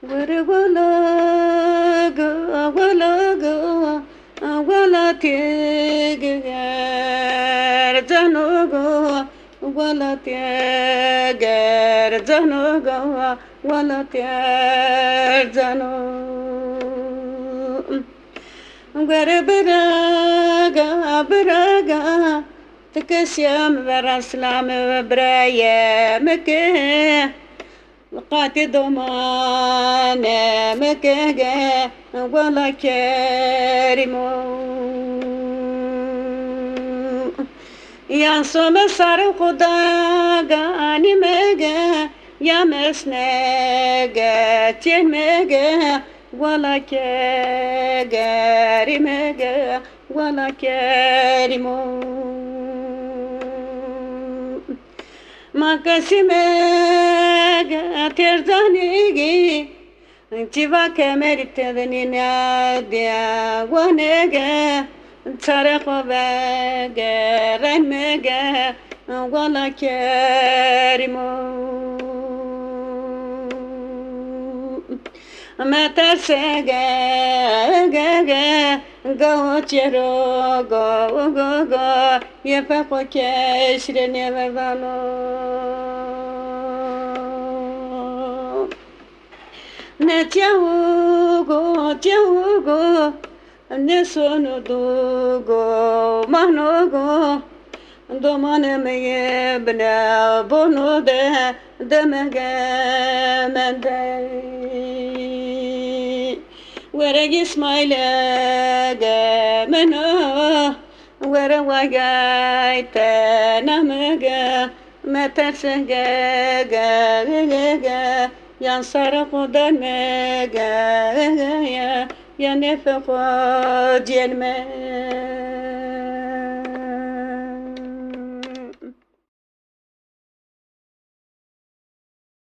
Wara wala ga wala tegar janogo wala tegar janogo wala tegar jano Wara baraga تكسيم براسلام برايا مكه لقاتي ضمان مكه ولا كريمو يا صوم صار خدا غاني مكه يا مسنجه تمكه ولا كريمه ولا كريمو Makasimega terzanigi Chiva kemeritednina dia wanega Tsarekhovega renmega wala kerimo Matasega go chero go Yepa keshre nevano Ne tiago ne sono dugo manogo domane meye bna bono de mege mende were gismaile ge meno were wagaite namege metersege ge yan sarı kudan mege ya nefeko diyenme